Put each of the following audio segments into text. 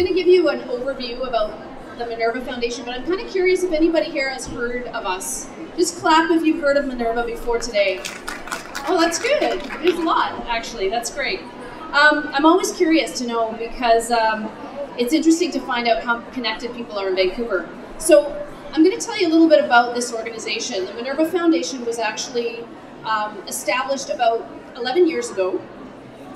going to give you an overview about the Minerva Foundation, but I'm kind of curious if anybody here has heard of us. Just clap if you've heard of Minerva before today. Oh, that's good. There's a lot, actually. That's great. I'm always curious to know because it's interesting to find out how connected people are in Vancouver. So I'm going to tell you a little bit about this organization. The Minerva Foundation was actually established about 11 years ago.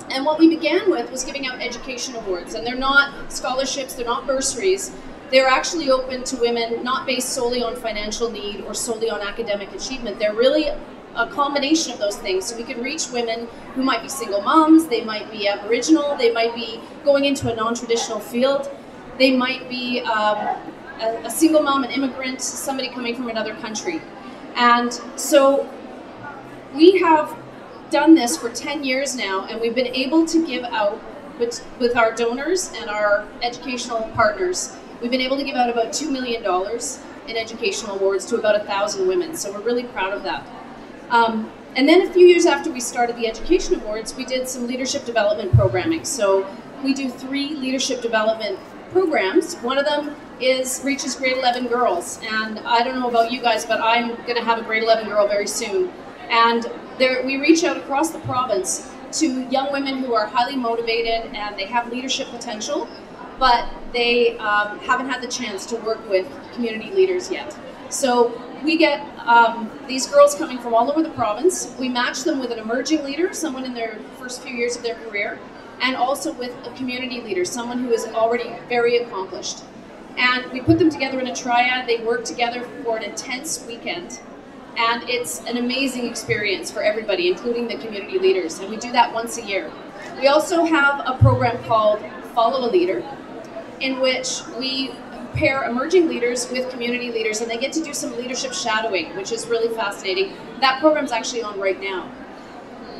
And what we began with was giving out education awards. And they're not scholarships, they're not bursaries. They're actually open to women, not based solely on financial need or solely on academic achievement. They're really a combination of those things. So we can reach women who might be single moms, they might be Aboriginal, they might be going into a non-traditional field, they might be a single mom, an immigrant, somebody coming from another country. And so we have done this for 10 years now, and we've been able to give out, with our donors and our educational partners, we've been able to give out about $2 million in educational awards to about 1,000 women. So we're really proud of that. And then a few years after we started the education awards, we did some leadership development programming. So we do 3 leadership development programs. One of them reaches grade 11 girls. And I don't know about you guys, but I'm going to have a grade 11 girl very soon. And we reach out across the province to young women who are highly motivated and they have leadership potential, but they haven't had the chance to work with community leaders yet. So we get these girls coming from all over the province. We match them with an emerging leader, someone in their first few years of their career, and also with a community leader, someone who is already very accomplished. And we put them together in a triad. They work together for an intense weekend. And it's an amazing experience for everybody, including the community leaders. And we do that once a year. We also have a program called Follow a Leader, in which we pair emerging leaders with community leaders, and they get to do some leadership shadowing, which is really fascinating. That program's actually on right now.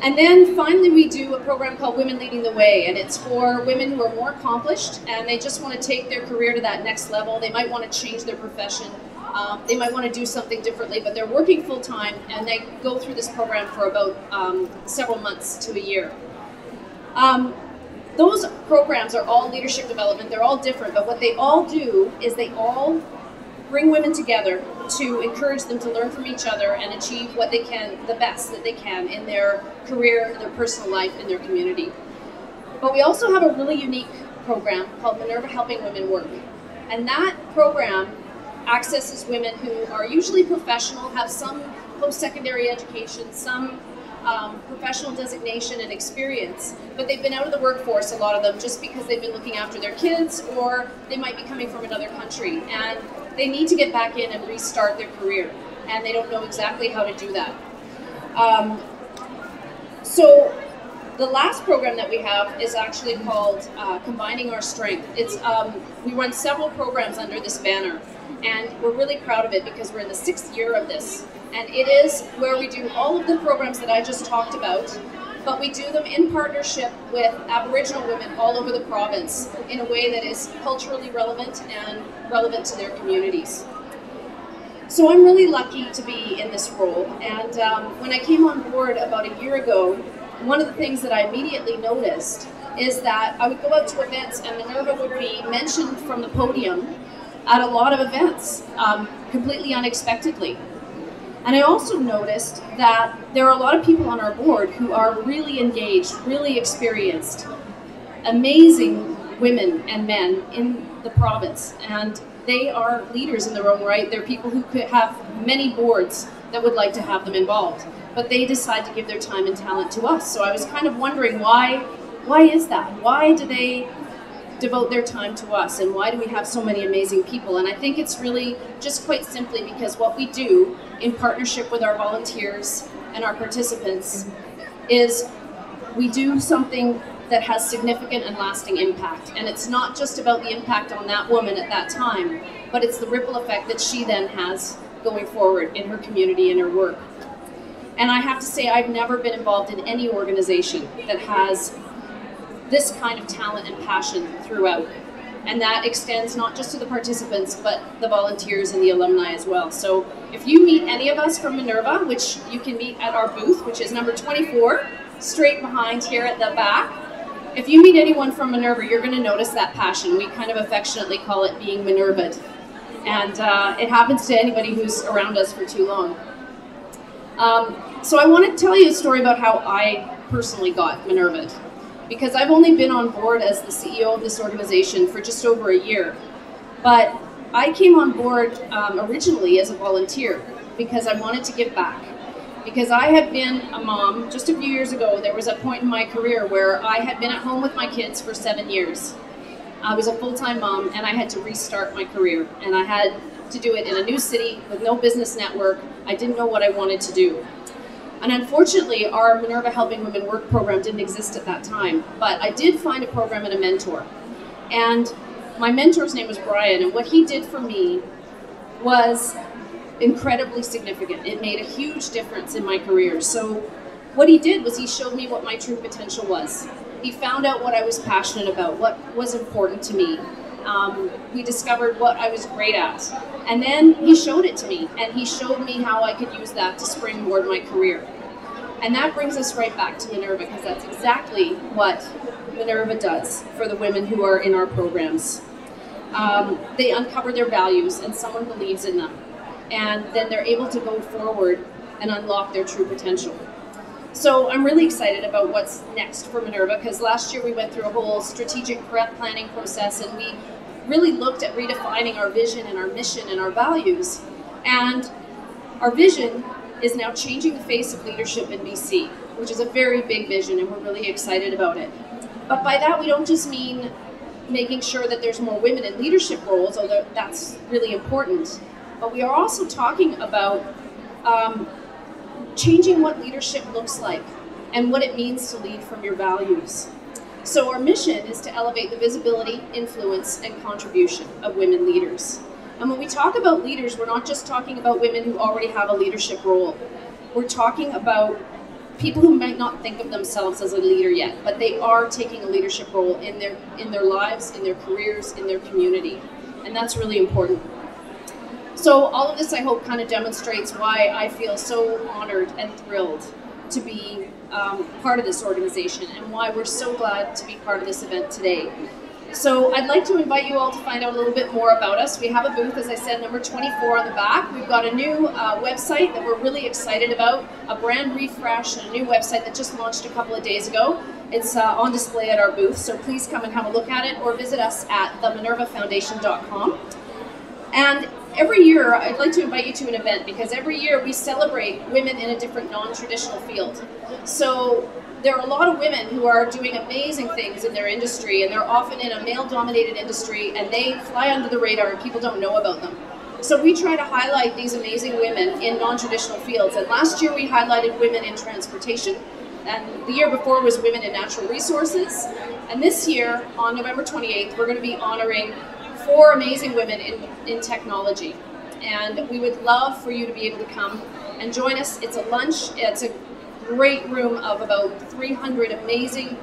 And then finally we do a program called Women Leading the Way, and it's for women who are more accomplished and they just want to take their career to that next level. They might want to change their profession. They might want to do something differently, but they're working full-time, and they go through this program for about several months to a year. Those programs are all leadership development. They're all different, but what they all do is they all bring women together to encourage them to learn from each other and achieve what they can, the best that they can in their career, their personal life, in their community. But we also have a really unique program called Minerva Helping Women Work. And that program accesses women who are usually professional, have some post-secondary education, some professional designation and experience, but they've been out of the workforce, a lot of them, just because they've been looking after their kids, or they might be coming from another country, and they need to get back in and restart their career, and they don't know exactly how to do that. So the last program that we have is actually called Combining Our Strength. We run several programs under this banner, and we're really proud of it because we're in the 6th year of this. And it is where we do all of the programs that I just talked about, but we do them in partnership with Aboriginal women all over the province in a way that is culturally relevant and relevant to their communities. So I'm really lucky to be in this role, and when I came on board about a year ago, one of the things that I immediately noticed is that I would go out to events and Minerva would be mentioned from the podium at a lot of events, completely unexpectedly. And I also noticed that there are a lot of people on our board who are really engaged, really experienced, amazing women and men in the province. And they are leaders in their own right. They're people who could have many boards that would like to have them involved. But they decide to give their time and talent to us. So I was kind of wondering why is that? Why do they devote their time to us, and why do we have so many amazing people? And I think it's really just quite simply because what we do in partnership with our volunteers and our participants is we do something that has significant and lasting impact. And it's not just about the impact on that woman at that time, but it's the ripple effect that she then has going forward in her community and her work. And I have to say, I've never been involved in any organization that has this kind of talent and passion throughout. And that extends not just to the participants, but the volunteers and the alumni as well. So if you meet any of us from Minerva, which you can meet at our booth, which is number 24, straight behind here at the back, if you meet anyone from Minerva, you're going to notice that passion. We kind of affectionately call it being Minerva'd. And it happens to anybody who's around us for too long. So I want to tell you a story about how I personally got Minerva'd, because I've only been on board as the CEO of this organization for just over a year. But I came on board originally as a volunteer because I wanted to give back. Because I had been a mom just a few years ago. There was a point in my career where I had been at home with my kids for 7 years. I was a full-time mom, and I had to restart my career. And I had to do it in a new city with no business network. I didn't know what I wanted to do. And unfortunately, our Minerva Helping Women Work program didn't exist at that time. But I did find a program and a mentor. And my mentor's name was Brian, and what he did for me was incredibly significant. It made a huge difference in my career. So what he did was he showed me what my true potential was. He found out what I was passionate about, what was important to me. We discovered what I was great at. And then he showed it to me, and he showed me how I could use that to springboard my career. And that brings us right back to Minerva, because that's exactly what Minerva does for the women who are in our programs. They uncover their values, and someone believes in them. And then they're able to go forward and unlock their true potential. So I'm really excited about what's next for Minerva, because last year we went through a whole strategic planning process, and we really looked at redefining our vision and our mission and our values. And our vision is now changing the face of leadership in BC, which is a very big vision, and we're really excited about it. But by that, we don't just mean making sure that there's more women in leadership roles, although that's really important. But we are also talking about changing what leadership looks like and what it means to lead from your values. So our mission is to elevate the visibility, influence, and contribution of women leaders. And when we talk about leaders, we're not just talking about women who already have a leadership role. We're talking about people who might not think of themselves as a leader yet, but they are taking a leadership role in their lives, in their careers, in their community. And that's really important. So all of this, I hope, kind of demonstrates why I feel so honored and thrilled to be part of this organization, and why we're so glad to be part of this event today. So I'd like to invite you all to find out a little bit more about us. We have a booth, as I said, number 24 on the back. We've got a new website that we're really excited about, a brand refresh and a new website that just launched a couple of days ago. It's on display at our booth, so please come and have a look at it, or visit us at theminervafoundation.com. And every year, I'd like to invite you to an event, because every year we celebrate women in a different non-traditional field. So there are a lot of women who are doing amazing things in their industry, and they're often in a male-dominated industry, and they fly under the radar and people don't know about them. So we try to highlight these amazing women in non-traditional fields. And last year we highlighted women in transportation, and the year before was women in natural resources. And this year, on November 28th, we're going to be honoring 4 amazing women in technology. And we would love for you to be able to come and join us. It's a lunch. It's a great room of about 300 amazing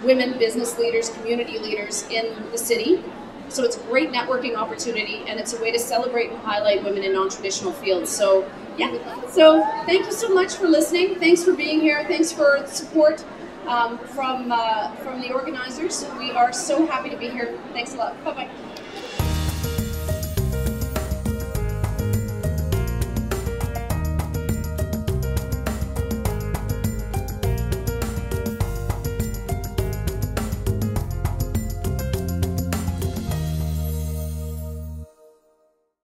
women business leaders, community leaders in the city. So it's a great networking opportunity, and it's a way to celebrate and highlight women in non-traditional fields. So yeah, so thank you so much for listening. Thanks for being here. Thanks for support from the organizers. We are so happy to be here. Thanks a lot. Bye-bye.